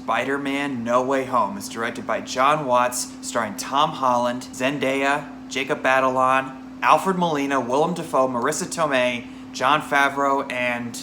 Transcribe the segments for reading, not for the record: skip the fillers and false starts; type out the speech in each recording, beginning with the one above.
Spider-Man No Way Home is directed by Jon Watts, starring Tom Holland, Zendaya, Jacob Batalon, Alfred Molina, Willem Dafoe, Marissa Tomei, Jon Favreau, and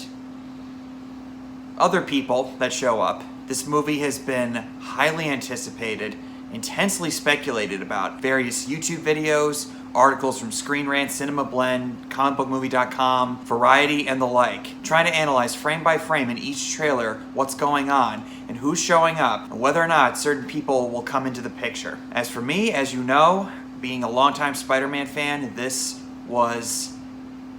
other people that show up. This movie has been highly anticipated, intensely speculated about. Various YouTube videos, articles from Screen Rant, Cinema Blend, comicbookmovie.com, Variety, and the like, trying to analyze frame by frame in each trailer what's going on and who's showing up and whether or not certain people will come into the picture. As for me, as you know, being a longtime Spider-Man fan, this was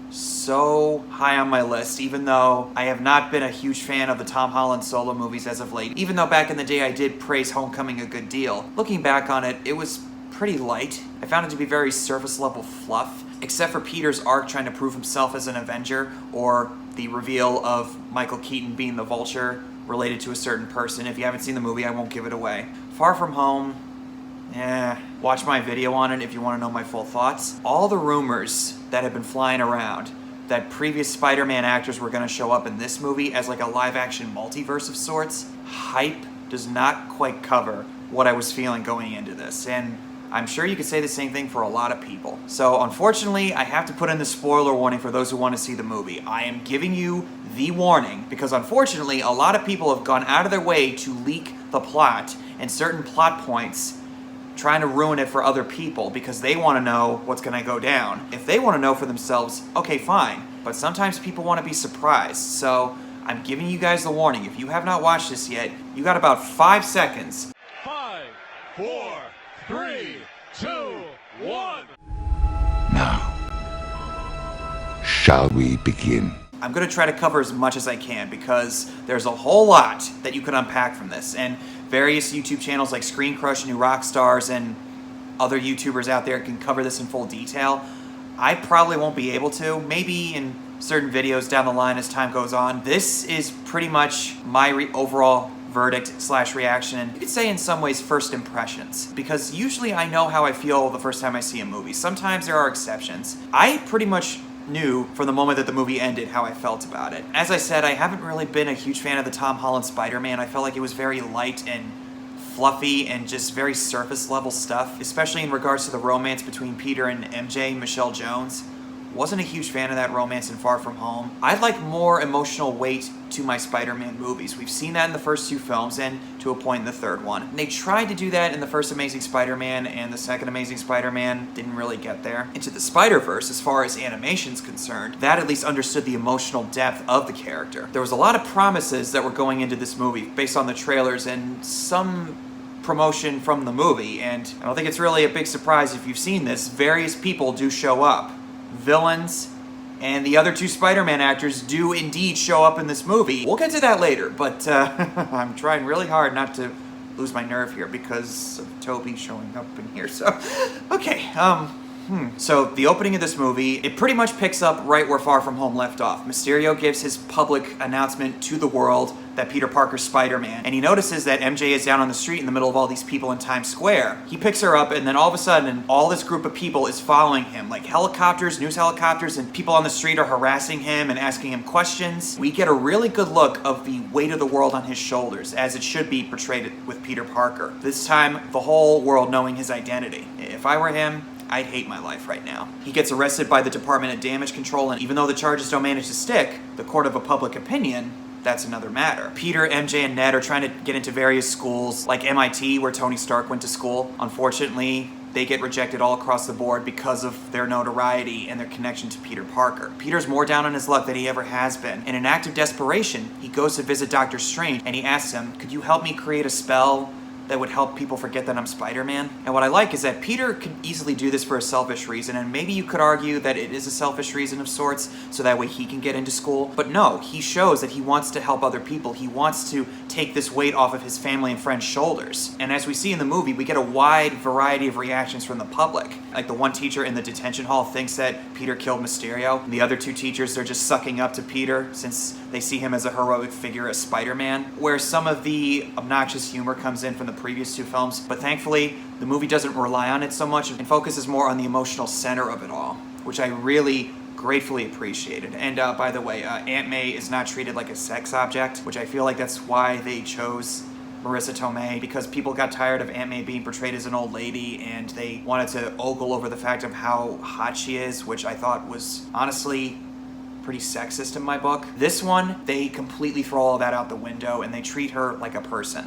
so high on my list, even though I have not been a huge fan of the Tom Holland solo movies as of late. Even though back in the day I did praise Homecoming a good deal. Looking back on it, it was pretty light. I found it to be very surface level fluff, except for Peter's arc trying to prove himself as an Avenger, or the reveal of Michael Keaton being the Vulture related to a certain person. If you haven't seen the movie, I won't give it away. Far From Home, watch my video on it if you want to know my full thoughts. All the rumors that have been flying around that previous Spider-Man actors were going to show up in this movie as like a live-action multiverse of sorts, hype does not quite cover what I was feeling going into this, and I'm sure you could say the same thing for a lot of people. So unfortunately, I have to put in the spoiler warning for those who want to see the movie. I am giving you the warning because unfortunately, a lot of people have gone out of their way to leak the plot and certain plot points, trying to ruin it for other people because they want to know what's going to go down. If they want to know for themselves, okay, fine. But sometimes people want to be surprised. So I'm giving you guys the warning. If you have not watched this yet, you got about 5 seconds. 5, 4, 3, 2, 1. Now, shall we begin? I'm going to try to cover as much as I can because there's a whole lot that you can unpack from this. And various YouTube channels like Screen Crush, New Rockstars, and other YouTubers out there can cover this in full detail. I probably won't be able to. Maybe in certain videos down the line as time goes on. This is pretty much my overall verdict / reaction, and you could say in some ways first impressions, because usually I know how I feel the first time I see a movie. Sometimes there are exceptions. I pretty much knew from the moment that the movie ended how I felt about it. As I said, I haven't really been a huge fan of the Tom Holland Spider-Man. I felt like it was very light and fluffy and just very surface level stuff, especially in regards to the romance between Peter and MJ, Michelle Jones. Wasn't a huge fan of that romance in Far From Home. I'd like more emotional weight to my Spider-Man movies. We've seen that in the first 2 films and to a point in the third one. And they tried to do that in the first Amazing Spider-Man, and the second Amazing Spider-Man didn't really get there. Into the Spider-Verse, as far as animation's concerned, that at least understood the emotional depth of the character. There was a lot of promises that were going into this movie based on the trailers and some promotion from the movie, and I don't think it's really a big surprise if you've seen this. Various people do show up. Villains and the other 2 Spider-Man actors do indeed show up in this movie. We'll get to that later, but I'm trying really hard not to lose my nerve here because of Toby showing up in here. So, okay, So the opening of this movie, it pretty much picks up right where Far From Home left off. Mysterio gives his public announcement to the world that Peter Parker's Spider-Man, and he notices that MJ is down on the street in the middle of all these people in Times Square. He picks her up, and then all of a sudden, all this group of people is following him, like helicopters, news helicopters, and people on the street are harassing him and asking him questions. We get a really good look of the weight of the world on his shoulders, as it should be portrayed with Peter Parker. This time, the whole world knowing his identity. If I were him, I'd hate my life right now. He gets arrested by the Department of Damage Control, and even though the charges don't manage to stick, the court of a public opinion, that's another matter. Peter, MJ, and Ned are trying to get into various schools, like MIT, where Tony Stark went to school. Unfortunately, they get rejected all across the board because of their notoriety and their connection to Peter Parker. Peter's more down on his luck than he ever has been. In an act of desperation, he goes to visit Doctor Strange, and he asks him, could you help me create a spell that would help people forget that I'm Spider-Man? And what I like is that Peter could easily do this for a selfish reason, and maybe you could argue that it is a selfish reason of sorts, so that way he can get into school. But no, he shows that he wants to help other people. He wants to take this weight off of his family and friends' shoulders. And as we see in the movie, we get a wide variety of reactions from the public. Like the one teacher in the detention hall thinks that Peter killed Mysterio, and the other 2 teachers, they're just sucking up to Peter since they see him as a heroic figure as Spider-Man, where some of the obnoxious humor comes in from the previous 2 films. But thankfully, the movie doesn't rely on it so much and focuses more on the emotional center of it all, which I really gratefully appreciated. And by the way, Aunt May is not treated like a sex object, which I feel like that's why they chose Marissa Tomei because people got tired of Aunt May being portrayed as an old lady and they wanted to ogle over the fact of how hot she is, which I thought was honestly pretty sexist in my book. This one, they completely throw all of that out the window and they treat her like a person,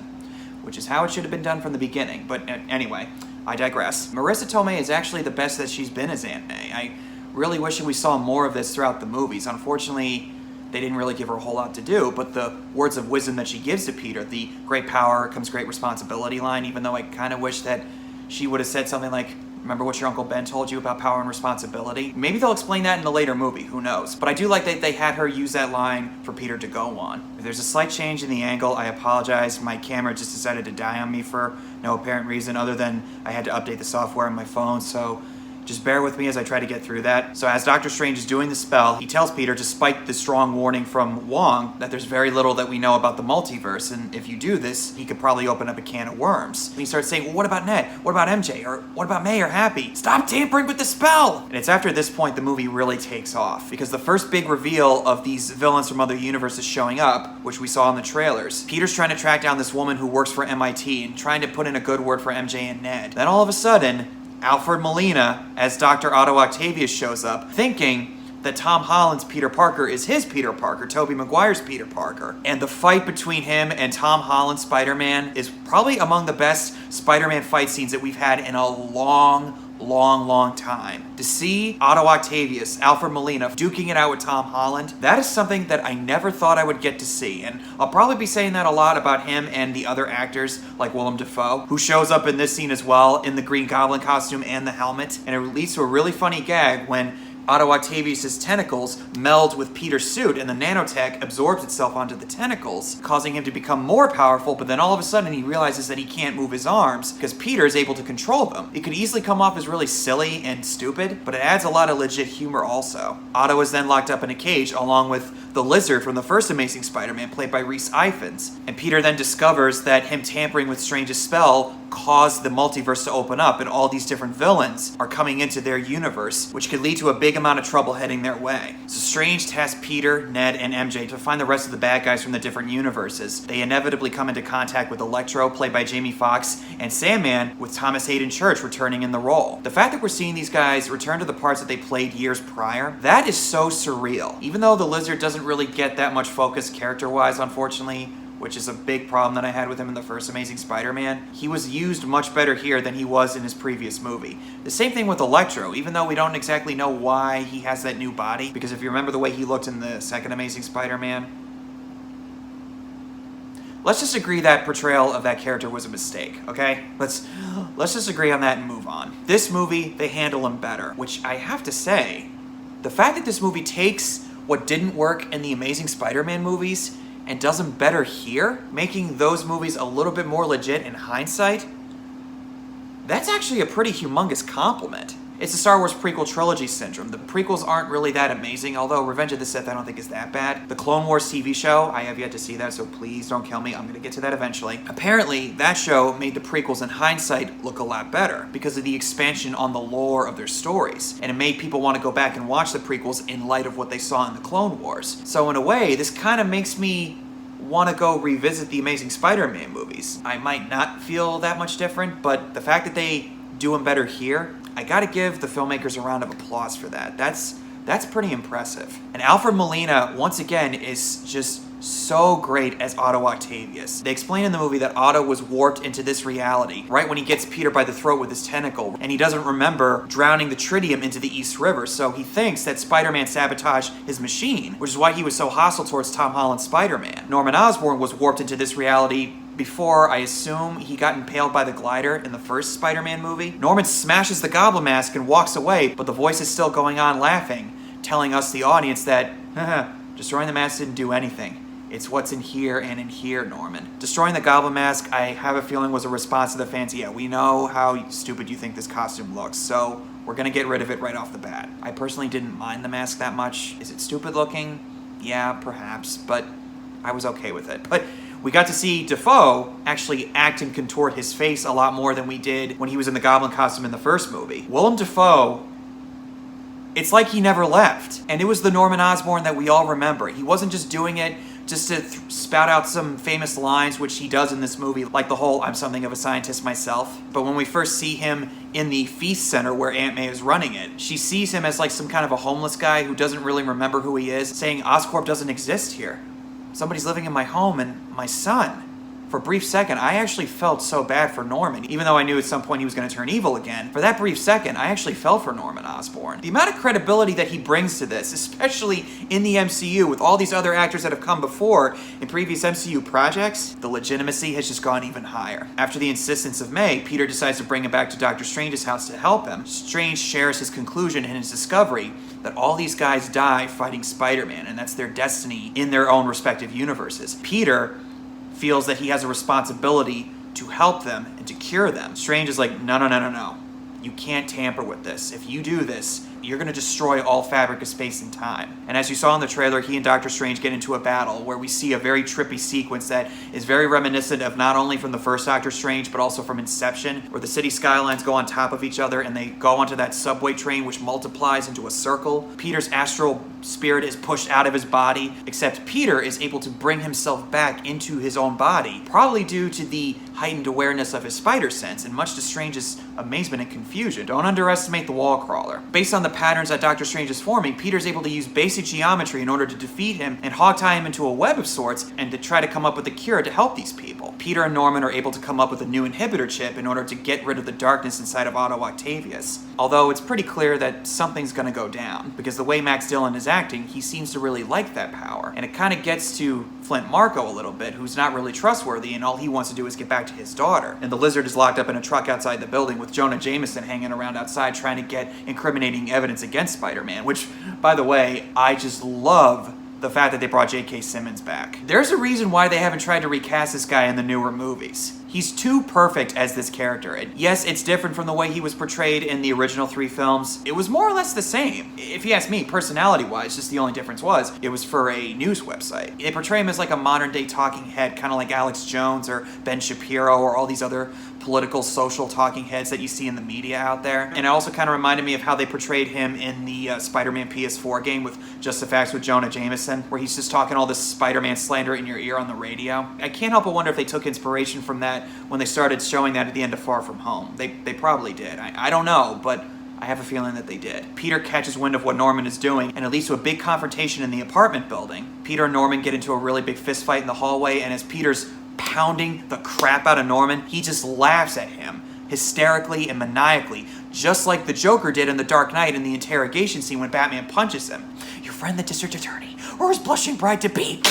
which is how it should have been done from the beginning. But anyway, I digress. Marissa Tomei is actually the best that she's been as Aunt May. I really wish we saw more of this throughout the movies. Unfortunately, they didn't really give her a whole lot to do, but the words of wisdom that she gives to Peter, the great power comes great responsibility line, even though I kind of wish that she would have said something like, remember what your Uncle Ben told you about power and responsibility? Maybe they'll explain that in a later movie, who knows? But I do like that they had her use that line for Peter to go on. If there's a slight change in the angle, I apologize. My camera just decided to die on me for no apparent reason other than I had to update the software on my phone, so just bear with me as I try to get through that. So as Doctor Strange is doing the spell, he tells Peter, despite the strong warning from Wong, that there's very little that we know about the multiverse, and if you do this, he could probably open up a can of worms. And he starts saying, well, what about Ned? What about MJ? Or what about May or Happy? Stop tampering with the spell! And it's after this point the movie really takes off, because the first big reveal of these villains from other universes showing up, which we saw in the trailers, Peter's trying to track down this woman who works for MIT and trying to put in a good word for MJ and Ned. Then all of a sudden, Alfred Molina, as Dr. Otto Octavius, shows up, thinking that Tom Holland's Peter Parker is his Peter Parker, Tobey Maguire's Peter Parker. And the fight between him and Tom Holland's Spider-Man is probably among the best Spider-Man fight scenes that we've had in a long time. To see Otto Octavius, Alfred Molina, duking it out with Tom Holland, that is something that I never thought I would get to see. And I'll probably be saying that a lot about him and the other actors, like Willem Dafoe, who shows up in this scene as well, in the Green Goblin costume and the helmet. And it leads to a really funny gag when Otto Octavius' tentacles meld with Peter's suit and the nanotech absorbs itself onto the tentacles, causing him to become more powerful, but then all of a sudden he realizes that he can't move his arms because Peter is able to control them. It could easily come off as really silly and stupid, but it adds a lot of legit humor also. Otto is then locked up in a cage along with the Lizard from the first Amazing Spider-Man, played by Rhys Ifans, and Peter then discovers that him tampering with Strange's spell caused the multiverse to open up and all these different villains are coming into their universe, which could lead to a big amount of trouble heading their way. So Strange tasks Peter, Ned, and MJ to find the rest of the bad guys from the different universes. They inevitably come into contact with Electro, played by Jamie Foxx, and Sandman, with Thomas Hayden Church returning in the role. The fact that we're seeing these guys return to the parts that they played years prior, that is so surreal. Even though the Lizard doesn't really get that much focus character-wise, unfortunately, which is a big problem that I had with him in the first Amazing Spider-Man, he was used much better here than he was in his previous movie. The same thing with Electro, even though we don't exactly know why he has that new body, because if you remember the way he looked in the second Amazing Spider-Man, let's just agree that portrayal of that character was a mistake, okay? Let's just agree on that and move on. This movie, they handle him better, which I have to say, the fact that this movie takes what didn't work in the Amazing Spider-Man movies and does them better here, making those movies a little bit more legit in hindsight, that's actually a pretty humongous compliment. It's the Star Wars prequel trilogy syndrome. The prequels aren't really that amazing, although Revenge of the Sith I don't think is that bad. The Clone Wars TV show, I have yet to see that, so please don't kill me. I'm going to get to that eventually. Apparently, that show made the prequels in hindsight look a lot better because of the expansion on the lore of their stories, and it made people want to go back and watch the prequels in light of what they saw in the Clone Wars. So in a way, this kind of makes me want to go revisit the Amazing Spider-Man movies. I might not feel that much different, but the fact that they do them better here, I gotta give the filmmakers a round of applause for that. That's pretty impressive. And Alfred Molina, once again, is just so great as Otto Octavius. They explain in the movie that Otto was warped into this reality right when he gets Peter by the throat with his tentacle, and he doesn't remember drowning the tritium into the East River, so he thinks that Spider-Man sabotaged his machine, which is why he was so hostile towards Tom Holland's Spider-Man. Norman Osborn was warped into this reality before, I assume, he got impaled by the glider in the first Spider-Man movie. Norman smashes the Goblin mask and walks away, but the voice is still going on laughing, telling us, the audience, that, destroying the mask didn't do anything. It's what's in here and in here, Norman. Destroying the Goblin mask, I have a feeling, was a response to the fans. Yeah, we know how stupid you think this costume looks, so we're gonna get rid of it right off the bat. I personally didn't mind the mask that much. Is it stupid looking? Yeah, perhaps, but I was okay with it. But we got to see Dafoe actually act and contort his face a lot more than we did when he was in the Goblin costume in the first movie. Willem Dafoe, it's like he never left. And it was the Norman Osborn that we all remember. He wasn't just doing it just to spout out some famous lines, which he does in this movie, like the whole "I'm something of a scientist myself." But when we first see him in the feast center where Aunt May is running it, she sees him as like some kind of a homeless guy who doesn't really remember who he is, saying Oscorp doesn't exist here. Somebody's living in my home and my son. For a brief second, I actually felt so bad for Norman, even though I knew at some point he was going to turn evil again. For that brief second, I actually felt for Norman Osborn. The amount of credibility that he brings to this, especially in the MCU with all these other actors that have come before in previous MCU projects, the legitimacy has just gone even higher. After the insistence of May, Peter decides to bring him back to Doctor Strange's house to help him. Strange shares his conclusion and his discovery that all these guys die fighting Spider-Man, and that's their destiny in their own respective universes. Peter feels that he has a responsibility to help them and to cure them. Strange is like, no. You can't tamper with this. If you do this, you're going to destroy all fabric of space and time. And as you saw in the trailer, he and Doctor Strange get into a battle where we see a very trippy sequence that is very reminiscent of not only from the first Doctor Strange, but also from Inception, where the city skylines go on top of each other and they go onto that subway train which multiplies into a circle. Peter's astral spirit is pushed out of his body, except Peter is able to bring himself back into his own body, probably due to the heightened awareness of his spider sense, and much to Strange's amazement and confusion. Don't underestimate the wall crawler. Based on the patterns that Doctor Strange is forming, Peter's able to use basic geometry in order to defeat him and hog tie him into a web of sorts and to try to come up with a cure to help these people. Peter and Norman are able to come up with a new inhibitor chip in order to get rid of the darkness inside of Otto Octavius. Although it's pretty clear that something's gonna go down, because the way Max Dillon is acting, he seems to really like that power. And it kind of gets to Flint Marko a little bit, who's not really trustworthy, and all he wants to do is get back to his daughter. And the Lizard is locked up in a truck outside the building with Jonah Jameson hanging around outside trying to get incriminating evidence against Spider-Man, which, by the way, I just love the fact that they brought J.K. Simmons back. There's a reason why they haven't tried to recast this guy in the newer movies. He's too perfect as this character. And yes, it's different from the way he was portrayed in the original 3 films. It was more or less the same. If you ask me, personality-wise, just the only difference was it was for a news website. They portray him as like a modern-day talking head, kind of like Alex Jones or Ben Shapiro or all these other political, social talking heads that you see in the media out there. And it also kind of reminded me of how they portrayed him in the Spider-Man PS4 game with Just the Facts with Jonah Jameson, where he's just talking all this Spider-Man slander in your ear on the radio. I can't help but wonder if they took inspiration from that when they started showing that at the end of Far From Home. They probably did. I don't know, but I have a feeling that they did. Peter catches wind of what Norman is doing, and it leads to a big confrontation in the apartment building. Peter and Norman get into a really big fist fight in the hallway, and as Peter's pounding the crap out of Norman, he just laughs at him, hysterically and maniacally, just like the Joker did in The Dark Knight in the interrogation scene when Batman punches him. Your friend the district attorney, or his blushing bride-to-be.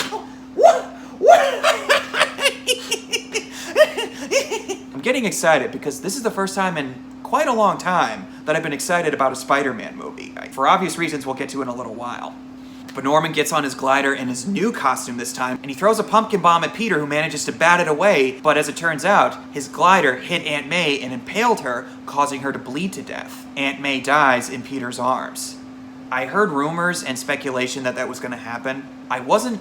I'm getting excited because this is the first time in quite a long time that I've been excited about a Spider-Man movie. For obvious reasons we'll get to in a little while. But Norman gets on his glider in his new costume this time, and he throws a pumpkin bomb at Peter, who manages to bat it away, but as it turns out, his glider hit Aunt May and impaled her, causing her to bleed to death. Aunt May dies in Peter's arms. I heard rumors and speculation that that was going to happen. I wasn't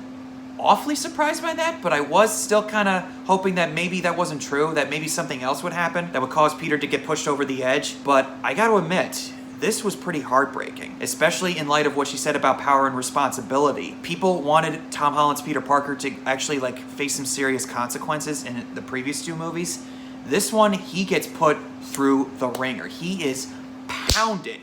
awfully surprised by that, but I was still kind of hoping that maybe that wasn't true, that maybe something else would happen that would cause Peter to get pushed over the edge. But I got to admit, this was pretty heartbreaking, especially in light of what she said about power and responsibility. People wanted Tom Holland's Peter Parker to actually face some serious consequences in the previous 2 movies. This one, he gets put through the ringer. He is pounded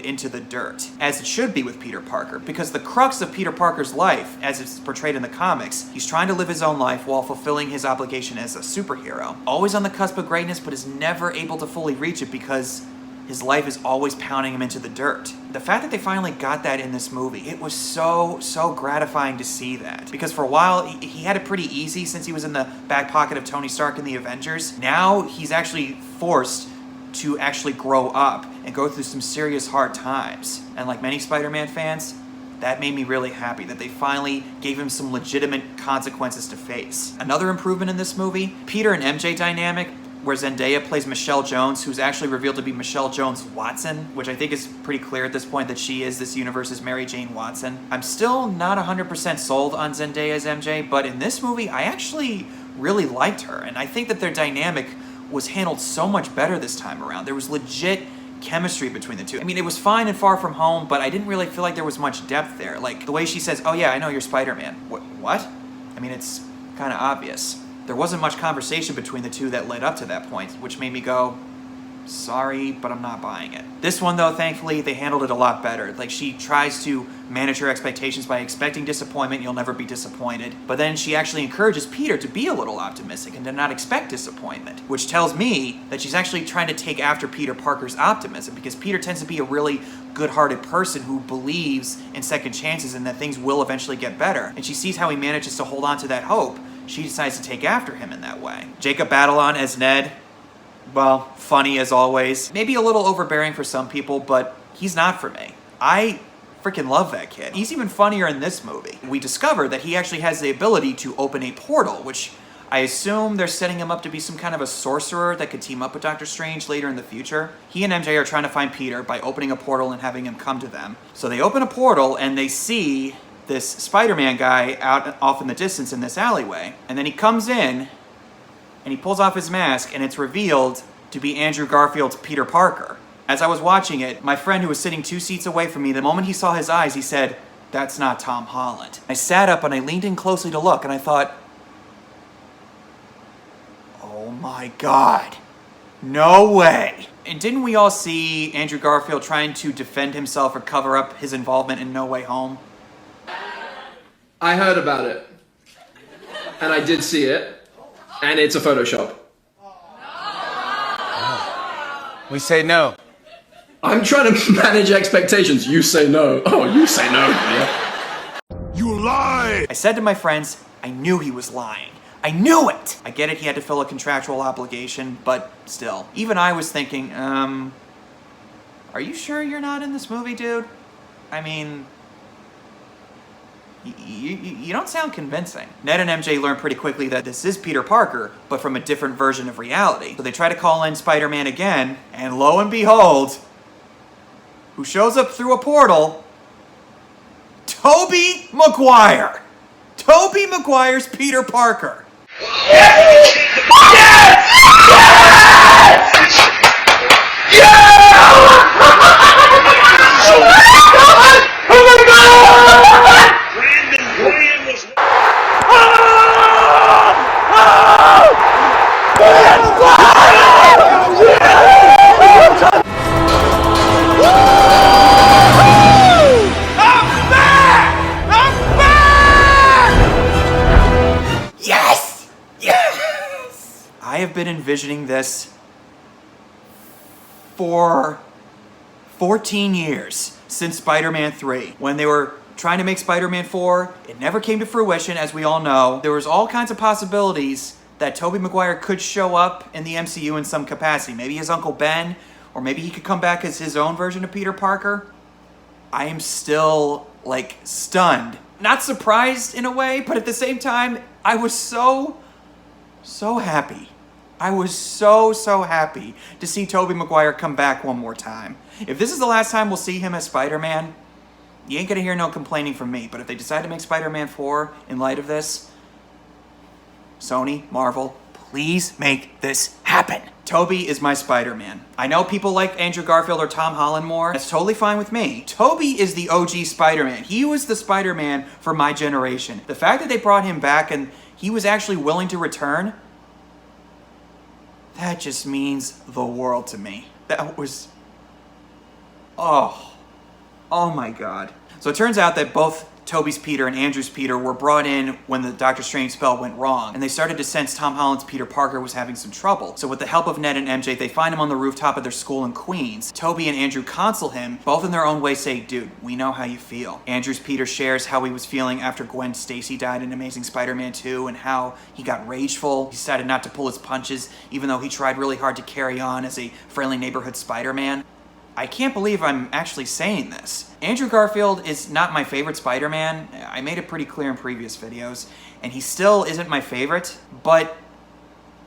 into the dirt, as it should be with Peter Parker, because the crux of Peter Parker's life, as it's portrayed in the comics, he's trying to live his own life while fulfilling his obligation as a superhero. Always on the cusp of greatness, but is never able to fully reach it because his life is always pounding him into the dirt. The fact that they finally got that in this movie, it was so gratifying to see that. Because for a while, he had it pretty easy since he was in the back pocket of Tony Stark in the Avengers. Now he's actually forced to actually grow up and go through some serious hard times. And like many Spider-Man fans, that made me really happy that they finally gave him some legitimate consequences to face. Another improvement in this movie, Peter and MJ dynamic, where Zendaya plays Michelle Jones, who's actually revealed to be Michelle Jones Watson, which I think is pretty clear at this point that she is this universe's Mary Jane Watson. I'm still not 100% sold on Zendaya as MJ, but in this movie, I actually really liked her, and I think that their dynamic was handled so much better this time around. There was legit chemistry between the two. I mean, it was fine in Far From Home, but I didn't really feel like there was much depth there. Like, the way she says, oh yeah, I know you're Spider-Man. What? I mean, it's kind of obvious. There wasn't much conversation between the two that led up to that point, which made me go, sorry, but I'm not buying it. This one, though, thankfully, they handled it a lot better. Like, she tries to manage her expectations by expecting disappointment. You'll never be disappointed. But then she actually encourages Peter to be a little optimistic and to not expect disappointment, which tells me that she's actually trying to take after Peter Parker's optimism, because Peter tends to be a really good-hearted person who believes in second chances and that things will eventually get better. And she sees how he manages to hold on to that hope. She decides to take after him in that way. Jacob Batalon as Ned, well, funny as always. Maybe a little overbearing for some people, but he's not for me. I freaking love that kid. He's even funnier in this movie. We discover that he actually has the ability to open a portal, which I assume they're setting him up to be some kind of a sorcerer that could team up with Doctor Strange later in the future. He and MJ are trying to find Peter by opening a portal and having him come to them. So they open a portal and they see this Spider-Man guy off in the distance in this alleyway. And then he comes in and he pulls off his mask, and it's revealed to be Andrew Garfield's Peter Parker. As I was watching it, my friend who was sitting 2 seats away from me, the moment he saw his eyes, he said, "That's not Tom Holland." I sat up and I leaned in closely to look, and I thought, oh my God, no way. And didn't we all see Andrew Garfield trying to defend himself or cover up his involvement in No Way Home? I heard about it, and I did see it. And it's a Photoshop. We say no. I'm trying to manage expectations. You say no. Oh, you say no. Yeah. You lie! I said to my friends, I knew he was lying. I knew it! I get it, he had to fill a contractual obligation, but still. Even I was thinking, are you sure you're not in this movie, dude? I mean, you don't sound convincing. Ned and MJ learn pretty quickly that this is Peter Parker, but from a different version of reality. So they try to call in Spider-Man again, and lo and behold, who shows up through a portal? Tobey Maguire! Tobey Maguire's Peter Parker! Yes! Yes! Yes! Yes! Oh my God! Brandon was... Yes! Yes! I have been envisioning this for 14 years, since Spider-Man 3. When they were trying to make Spider-Man 4, it never came to fruition, as we all know. There was all kinds of possibilities that Tobey Maguire could show up in the MCU in some capacity. Maybe as Uncle Ben, or maybe he could come back as his own version of Peter Parker. I am still, like, stunned. Not surprised in a way, but at the same time, I was so happy. I was so happy to see Tobey Maguire come back one more time. If this is the last time we'll see him as Spider-Man, you ain't gonna hear no complaining from me. But if they decide to make Spider-Man 4 in light of this, Sony, Marvel, please make this happen. Tobey is my Spider-Man. I know people like Andrew Garfield or Tom Holland more. That's totally fine with me. Tobey is the OG Spider-Man. He was the Spider-Man for my generation. The fact that they brought him back and he was actually willing to return, that just means the world to me. That was... oh my God. So it turns out that both Tobey's Peter and Andrew's Peter were brought in when the Doctor Strange spell went wrong, and they started to sense Tom Holland's Peter Parker was having some trouble. So with the help of Ned and MJ, they find him on the rooftop of their school in Queens. Tobey and Andrew console him, both in their own way say, dude, we know how you feel. Andrew's Peter shares how he was feeling after Gwen Stacy died in Amazing Spider-Man 2 and how he got rageful. He decided not to pull his punches, even though he tried really hard to carry on as a friendly neighborhood Spider-Man. I can't believe I'm actually saying this. Andrew Garfield is not my favorite Spider-Man. I made it pretty clear in previous videos, and he still isn't my favorite, but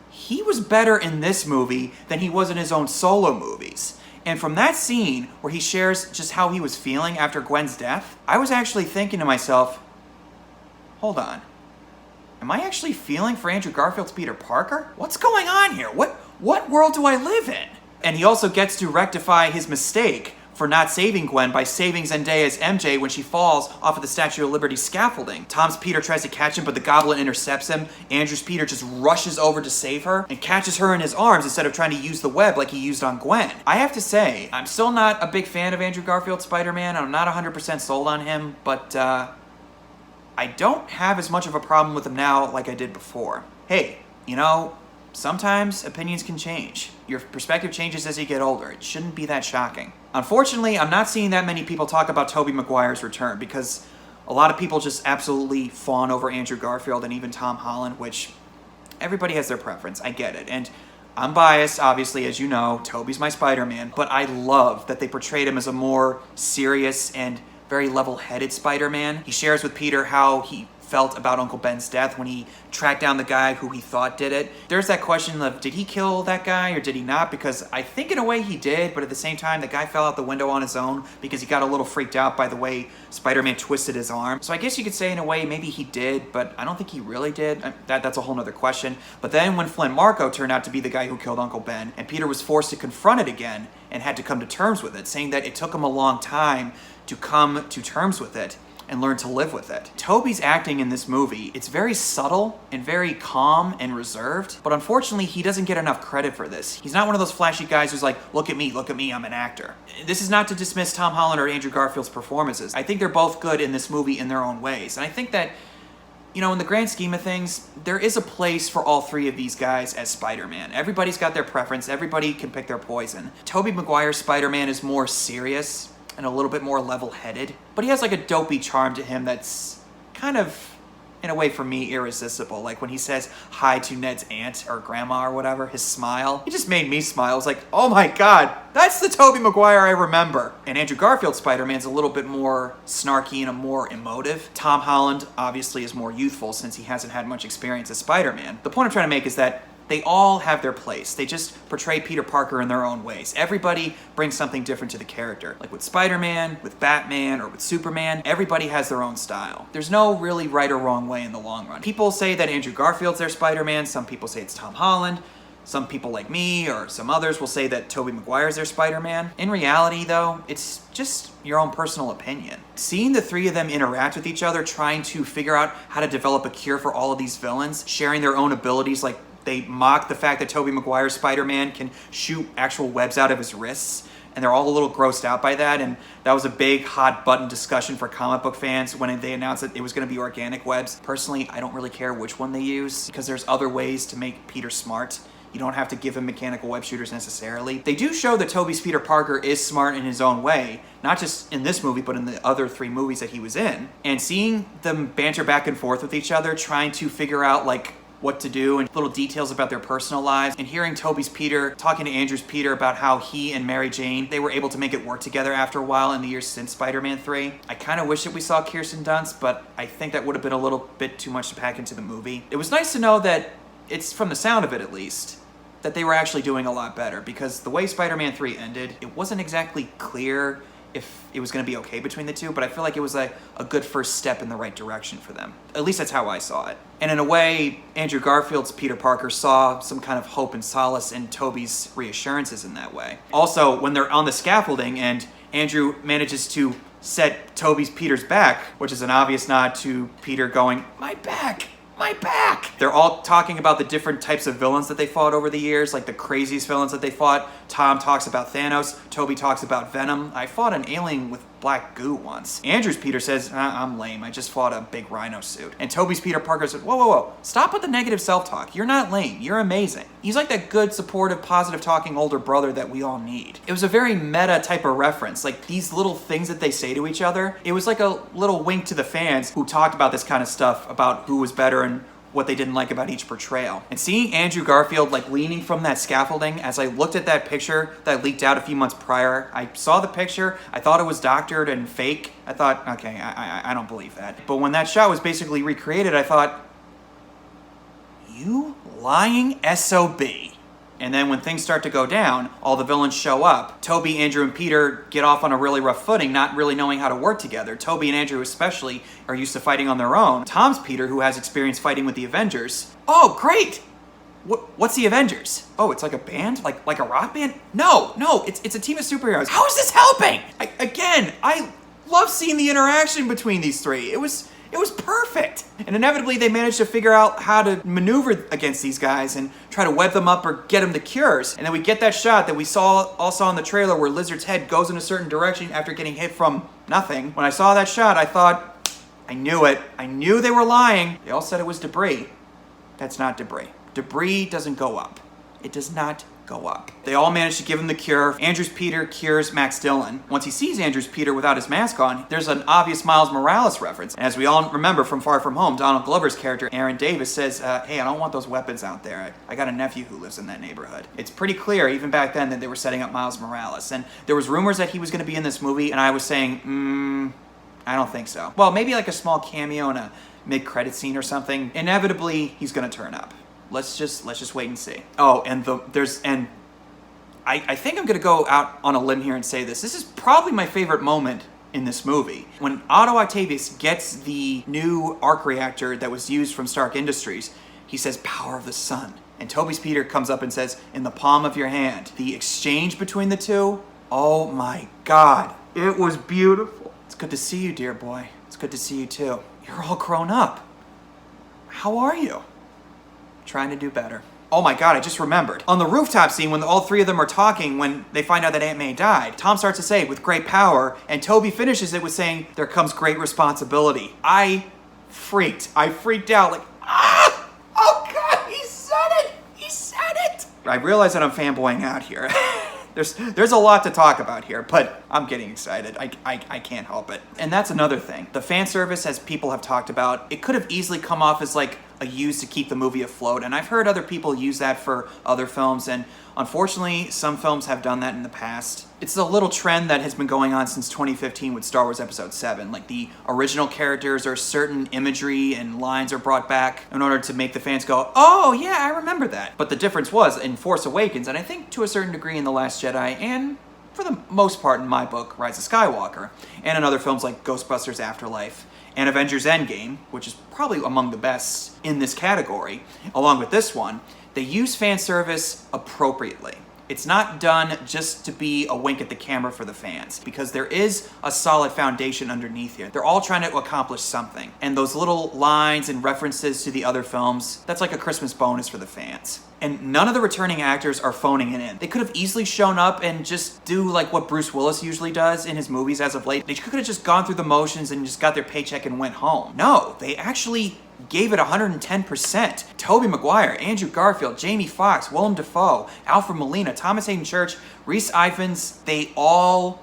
he was better in this movie than he was in his own solo movies. And from that scene where he shares just how he was feeling after Gwen's death, I was actually thinking to myself, hold on, am I actually feeling for Andrew Garfield's Peter Parker? What's going on here? What world do I live in? And he also gets to rectify his mistake for not saving Gwen by saving Zendaya's MJ when she falls off of the Statue of Liberty scaffolding. Tom's Peter tries to catch him, but the Goblin intercepts him. Andrew's Peter just rushes over to save her and catches her in his arms instead of trying to use the web like he used on Gwen. I have to say, I'm still not a big fan of Andrew Garfield's Spider-Man. I'm not 100% sold on him, but I don't have as much of a problem with him now like I did before. Hey, you know, sometimes opinions can change. Your perspective changes as you get older. It shouldn't be that shocking. Unfortunately, I'm not seeing that many people talk about Tobey Maguire's return because a lot of people just absolutely fawn over Andrew Garfield and even Tom Holland, which everybody has their preference. I get it. And I'm biased, obviously, as you know. Tobey's my Spider-Man. But I love that they portrayed him as a more serious and very level-headed Spider-Man. He shares with Peter how he felt about Uncle Ben's death when he tracked down the guy who he thought did it. There's that question of, did he kill that guy or did he not? Because I think in a way he did, but at the same time, the guy fell out the window on his own because he got a little freaked out by the way Spider-Man twisted his arm. So I guess you could say in a way maybe he did, but I don't think he really did. That's a whole nother question. But then when Flynn Marko turned out to be the guy who killed Uncle Ben, and Peter was forced to confront it again and had to come to terms with it, saying that it took him a long time to come to terms with it and learn to live with it. Tobey's acting in this movie, it's very subtle and very calm and reserved, but unfortunately he doesn't get enough credit for this. He's not one of those flashy guys who's like, look at me, I'm an actor. This is not to dismiss Tom Holland or Andrew Garfield's performances. I think they're both good in this movie in their own ways. And I think that, you know, in the grand scheme of things, there is a place for all three of these guys as Spider-Man. Everybody's got their preference. Everybody can pick their poison. Tobey Maguire's Spider-Man is more serious and a little bit more level-headed, but he has like a dopey charm to him that's kind of, in a way for me, irresistible. Like when he says hi to Ned's aunt or grandma or whatever, his smile, it just made me smile. I was like, oh my god, that's the Tobey Maguire I remember. And Andrew Garfield's Spider-Man's a little bit more snarky and a more emotive. Tom Holland obviously is more youthful since he hasn't had much experience as Spider-Man. The point I'm trying to make is that they all have their place. They just portray Peter Parker in their own ways. Everybody brings something different to the character. Like with Spider-Man, with Batman, or with Superman, everybody has their own style. There's no really right or wrong way in the long run. People say that Andrew Garfield's their Spider-Man. Some people say it's Tom Holland. Some people like me or some others will say that Tobey Maguire's their Spider-Man. In reality, though, it's just your own personal opinion. Seeing the three of them interact with each other, trying to figure out how to develop a cure for all of these villains, sharing their own abilities, like they mock the fact that Tobey Maguire's Spider-Man can shoot actual webs out of his wrists, and they're all a little grossed out by that, and that was a big hot button discussion for comic book fans when they announced that it was going to be organic webs. Personally, I don't really care which one they use, because there's other ways to make Peter smart. You don't have to give him mechanical web shooters necessarily. They do show that Tobey's Peter Parker is smart in his own way, not just in this movie, but in the other three movies that he was in. And seeing them banter back and forth with each other, trying to figure out, like, what to do and little details about their personal lives, and hearing Tobey's Peter talking to Andrew's Peter about how he and Mary Jane, they were able to make it work together after a while in the years since Spider-Man 3. I kind of wish that we saw Kirsten Dunst, but I think that would have been a little bit too much to pack into the movie. It was nice to know that, it's from the sound of it at least, that they were actually doing a lot better, because the way Spider-Man 3 ended, it wasn't exactly clear if it was going to be okay between the two, but I feel like it was a good first step in the right direction for them. At least that's how I saw it. And in a way, Andrew Garfield's Peter Parker saw some kind of hope and solace in Tobey's reassurances in that way. Also, when they're on the scaffolding and Andrew manages to set Tobey's Peter's back, which is an obvious nod to Peter going, my back! My back! They're all talking about the different types of villains that they fought over the years, like the craziest villains that they fought. Tom talks about Thanos. Tobey talks about Venom. I fought an alien with black goo once. Andrew's Peter says, I'm lame. I just fought a big rhino suit. And Tobey's Peter Parker said, whoa. Stop with the negative self-talk. You're not lame. You're amazing. He's like that good, supportive, positive talking older brother that we all need. It was a very meta type of reference. Like these little things that they say to each other. It was like a little wink to the fans who talked about this kind of stuff, about who was better and what they didn't like about each portrayal. And seeing Andrew Garfield like leaning from that scaffolding, as I looked at that picture that leaked out a few months prior, I saw the picture, I thought it was doctored and fake. I thought, okay, I don't believe that. But when that shot was basically recreated, I thought, you lying SOB. And then when things start to go down, all the villains show up. Tobey, Andrew, and Peter get off on a really rough footing, not really knowing how to work together. Tobey and Andrew especially are used to fighting on their own. Tom's Peter, who has experience fighting with the Avengers. Oh, great! What's the Avengers? Oh, it's like a band? Like a rock band? No, it's a team of superheroes. How is this helping? I love seeing the interaction between these three. It was perfect. And inevitably they managed to figure out how to maneuver against these guys and try to web them up or get them the cures. And then we get that shot that we all saw in the trailer where Lizard's head goes in a certain direction after getting hit from nothing. When I saw that shot, I thought, I knew it. I knew they were lying. They all said it was debris. That's not debris. Debris doesn't go up. It does not go up. They all managed to give him the cure. Andrews Peter cures Max Dillon. Once he sees Andrews Peter without his mask on, there's an obvious Miles Morales reference. And as we all remember from Far From Home, Donald Glover's character, Aaron Davis, says, hey, I don't want those weapons out there. I got a nephew who lives in that neighborhood. It's pretty clear, even back then, that they were setting up Miles Morales. And there was rumors that he was going to be in this movie, and I was saying, I don't think so. Well, maybe like a small cameo in a mid-credit scene or something. Inevitably, he's going to turn up. Let's just wait and see. Oh, and I think I'm gonna go out on a limb here and say this. This is probably my favorite moment in this movie. When Otto Octavius gets the new arc reactor that was used from Stark Industries, he says, "Power of the sun." And Toby's Peter comes up and says, "In the palm of your hand." The exchange between the two, oh my God, it was beautiful. It's good to see you, dear boy. It's good to see you too. You're all grown up. How are you? Trying to do better. Oh my God, I just remembered. On the rooftop scene, when all three of them are talking, when they find out that Aunt May died, Tom starts to say, "With great power," and Toby finishes it with saying, "There comes great responsibility." I freaked out, like, ah! Oh God, he said it! He said it! I realize that I'm fanboying out here. There's a lot to talk about here, but I'm getting excited. I can't help it. And that's another thing. The fan service, as people have talked about, it could have easily come off as like a use to keep the movie afloat, and I've heard other people use that for other films, and unfortunately, some films have done that in the past. It's a little trend that has been going on since 2015 with Star Wars Episode 7. Like, the original characters or certain imagery and lines are brought back in order to make the fans go, "Oh, yeah, I remember that." But the difference was, in Force Awakens, and I think to a certain degree in The Last Jedi, and for the most part in my book, Rise of Skywalker, and in other films like Ghostbusters Afterlife, and Avengers Endgame, which is probably among the best in this category, along with this one, they use fan service appropriately. It's not done just to be a wink at the camera for the fans, because there is a solid foundation underneath here. They're all trying to accomplish something. And those little lines and references to the other films, that's like a Christmas bonus for the fans. And none of the returning actors are phoning it in. They could have easily shown up and just do like what Bruce Willis usually does in his movies as of late. They could have just gone through the motions and just got their paycheck and went home. No, they actually gave it 110%. Tobey Maguire, Andrew Garfield, Jamie Foxx, Willem Dafoe, Alfred Molina, Thomas Hayden Church, Rhys Ifans, they all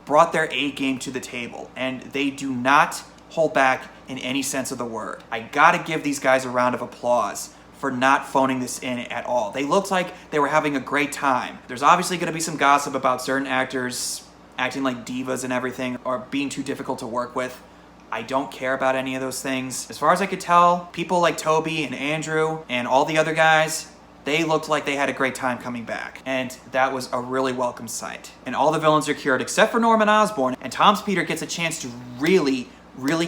brought their A game to the table, and they do not hold back in any sense of the word. I gotta give these guys a round of applause for not phoning this in at all. They looked like they were having a great time. There's obviously gonna be some gossip about certain actors acting like divas and everything, or being too difficult to work with. I don't care about any of those things. As far as I could tell, people like Toby and Andrew and all the other guys, they looked like they had a great time coming back. And that was a really welcome sight. And all the villains are cured except for Norman Osborn. And Tom's Peter gets a chance to really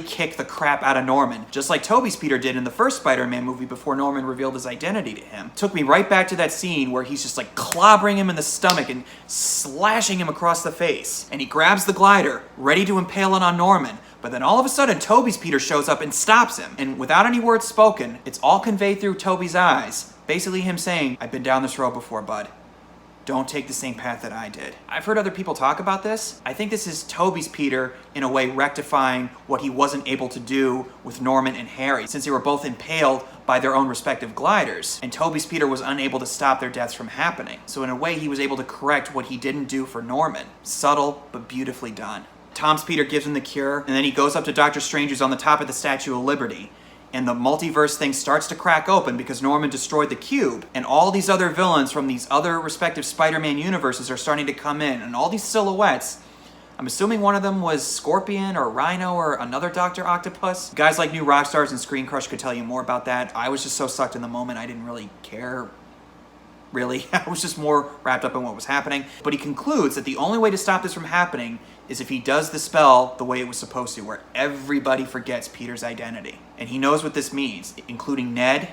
kick the crap out of Norman, just like Toby's Peter did in the first Spider-Man movie before Norman revealed his identity to him. Took me right back to that scene where he's just like clobbering him in the stomach and slashing him across the face. And he grabs the glider, ready to impale it on Norman. But then all of a sudden, Toby's Peter shows up and stops him. And without any words spoken, it's all conveyed through Toby's eyes. Basically him saying, "I've been down this road before, bud. Don't take the same path that I did." I've heard other people talk about this. I think this is Toby's Peter, in a way, rectifying what he wasn't able to do with Norman and Harry, since they were both impaled by their own respective gliders, and Toby's Peter was unable to stop their deaths from happening. So in a way, he was able to correct what he didn't do for Norman. Subtle, but beautifully done. Tom's Peter gives him the cure, and then he goes up to Doctor Strange, who's on the top of the Statue of Liberty. And the multiverse thing starts to crack open because Norman destroyed the cube, and all these other villains from these other respective Spider-Man universes are starting to come in, and all these silhouettes. I'm assuming one of them was Scorpion or Rhino or another Dr. Octopus. Guys like New Rockstars and Screen Crush could tell you more about that. I was just so sucked in the moment, I didn't really care. Really, I was just more wrapped up in what was happening. But he concludes that the only way to stop this from happening is if he does the spell the way it was supposed to, where everybody forgets Peter's identity. And he knows what this means, including Ned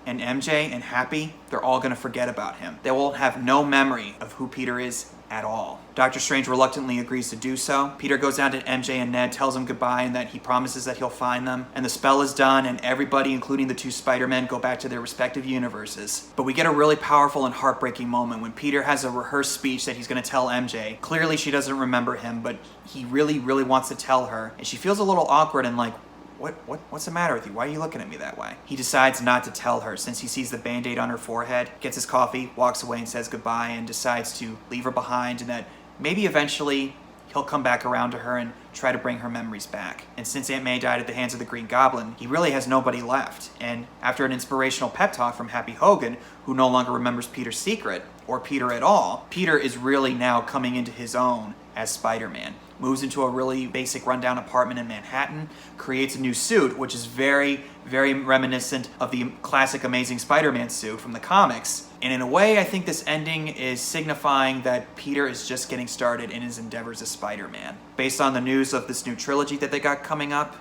and MJ and Happy, they're all going to forget about him. They will have no memory of who Peter is at all. Doctor Strange reluctantly agrees to do so. Peter goes down to MJ and Ned, tells them goodbye, and that he promises that he'll find them. And the spell is done, and everybody, including the two Spider-Men, go back to their respective universes. But we get a really powerful and heartbreaking moment when Peter has a rehearsed speech that he's going to tell MJ. Clearly she doesn't remember him, but he really, really wants to tell her. And she feels a little awkward and like, what's the matter with you? Why are you looking at me that way? He decides not to tell her since he sees the Band-Aid on her forehead, gets his coffee, walks away and says goodbye, and decides to leave her behind, and that maybe eventually he'll come back around to her and try to bring her memories back. And since Aunt May died at the hands of the Green Goblin, he really has nobody left. And after an inspirational pep talk from Happy Hogan, who no longer remembers Peter's secret, or Peter at all, Peter is really now coming into his own as Spider-Man. Moves into a really basic rundown apartment in Manhattan, creates a new suit, which is very, very reminiscent of the classic Amazing Spider-Man suit from the comics. And in a way, I think this ending is signifying that Peter is just getting started in his endeavors as Spider-Man. Based on the news of this new trilogy that they got coming up,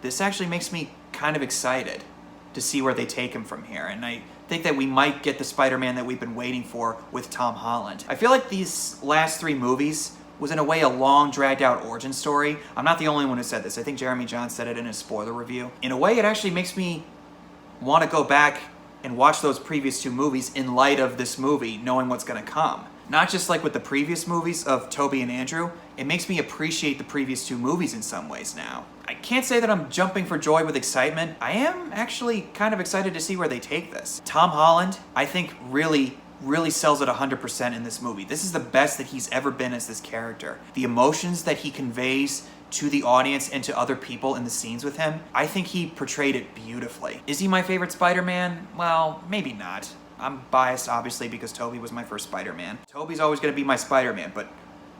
this actually makes me kind of excited to see where they take him from here. And I think that we might get the Spider-Man that we've been waiting for with Tom Holland. I feel like these last 3 movies was in a way a long, dragged-out origin story. I'm not the only one who said this. I think Jeremy Johns said it in his spoiler review. In a way, it actually makes me want to go back and watch those previous 2 movies in light of this movie, knowing what's going to come. Not just like with the previous movies of Tobey and Andrew, it makes me appreciate the previous 2 movies in some ways now. I can't say that I'm jumping for joy with excitement. I am actually kind of excited to see where they take this. Tom Holland, I think, really sells it 100% in this movie. This is the best that he's ever been as this character. The emotions that he conveys to the audience and to other people in the scenes with him, I think he portrayed it beautifully. Is he my favorite Spider-Man? Well, maybe not. I'm biased, obviously, because Tobey was my first Spider-Man. Tobey's always going to be my Spider-Man, but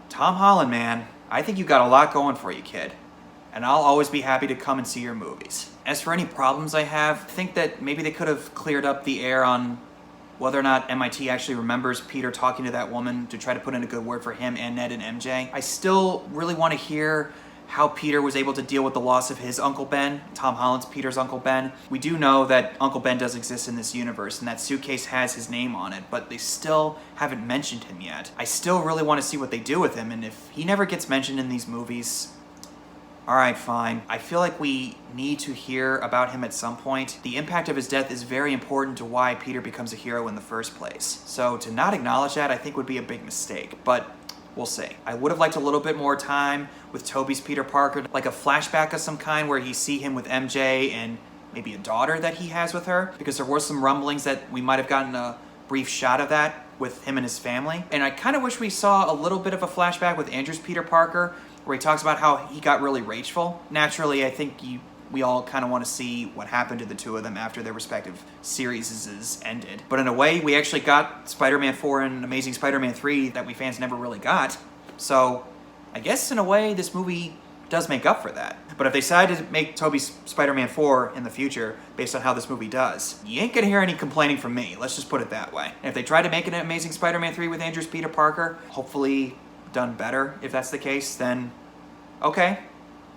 Tom Holland, man, I think you got a lot going for you, kid. And I'll always be happy to come and see your movies. As for any problems I have, I think that maybe they could have cleared up the air on whether or not MIT actually remembers Peter talking to that woman to try to put in a good word for him and Ned and MJ. I still really want to hear how Peter was able to deal with the loss of his Uncle Ben, Tom Holland's Peter's Uncle Ben. We do know that Uncle Ben does exist in this universe, and that suitcase has his name on it, but they still haven't mentioned him yet. I still really want to see what they do with him, and if he never gets mentioned in these movies, alright, fine. I feel like we need to hear about him at some point. The impact of his death is very important to why Peter becomes a hero in the first place. So to not acknowledge that, I think would be a big mistake, but we'll see. I would have liked a little bit more time with Tobey's Peter Parker, like a flashback of some kind where you see him with MJ and maybe a daughter that he has with her, because there were some rumblings that we might have gotten a brief shot of that with him and his family. And I kind of wish we saw a little bit of a flashback with Andrew's Peter Parker, where he talks about how he got really rageful. Naturally, I think we all kind of want to see what happened to the two of them after their respective series ended. But in a way, we actually got Spider-Man 4 and Amazing Spider-Man 3 that we fans never really got. So I guess in a way, this movie does make up for that. But if they decide to make Tobey's Spider-Man 4 in the future, based on how this movie does, you ain't gonna hear any complaining from me. Let's just put it that way. And if they try to make an Amazing Spider-Man 3 with Andrew's Peter Parker, hopefully done better, if that's the case, then okay.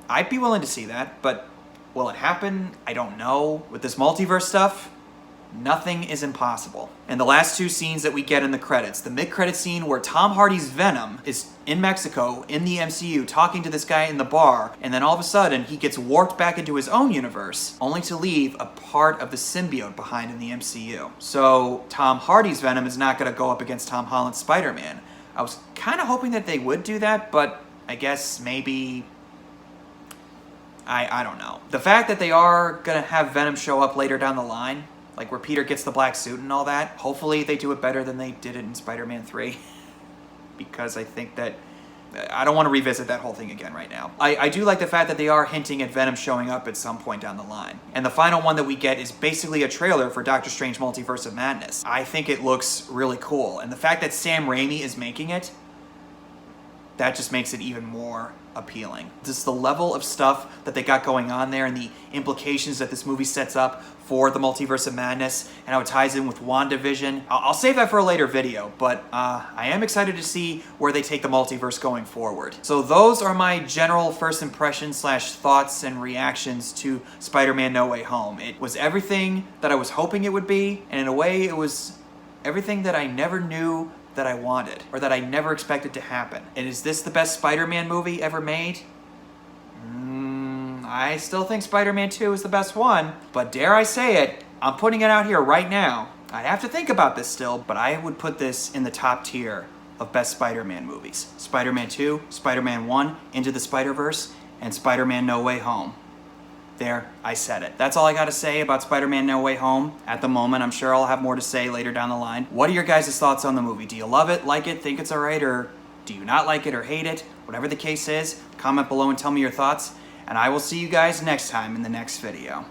I'd be willing to see that, but will it happen? I don't know. With this multiverse stuff, nothing is impossible. And the last 2 scenes that we get in the credits, the mid-credit scene where Tom Hardy's Venom is in Mexico, in the MCU, talking to this guy in the bar, and then all of a sudden he gets warped back into his own universe, only to leave a part of the symbiote behind in the MCU. So Tom Hardy's Venom is not going to go up against Tom Holland's Spider-Man. I was kind of hoping that they would do that, but I guess maybe, I don't know. The fact that they are going to have Venom show up later down the line, like where Peter gets the black suit and all that, hopefully they do it better than they did it in Spider-Man 3. Because I think that, I don't want to revisit that whole thing again right now. I do like the fact that they are hinting at Venom showing up at some point down the line. And the final one that we get is basically a trailer for Doctor Strange Multiverse of Madness. I think it looks really cool. And the fact that Sam Raimi is making it, that just makes it even more appealing. Just the level of stuff that they got going on there and the implications that this movie sets up for the Multiverse of Madness and how it ties in with WandaVision. I'll save that for a later video, but I am excited to see where they take the multiverse going forward. So those are my general first impressions / thoughts and reactions to Spider-Man No Way Home. It was everything that I was hoping it would be, and in a way it was everything that I never knew that I wanted, or that I never expected to happen. And is this the best Spider-Man movie ever made? I still think Spider-Man 2 is the best one, but dare I say it, I'm putting it out here right now. I'd have to think about this still, but I would put this in the top tier of best Spider-Man movies. Spider-Man 2, Spider-Man 1, Into the Spider-Verse, and Spider-Man No Way Home. There, I said it. That's all I gotta say about Spider-Man No Way Home at the moment. I'm sure I'll have more to say later down the line. What are your guys' thoughts on the movie? Do you love it, like it, think it's alright, or do you not like it or hate it? Whatever the case is, comment below and tell me your thoughts, and I will see you guys next time in the next video.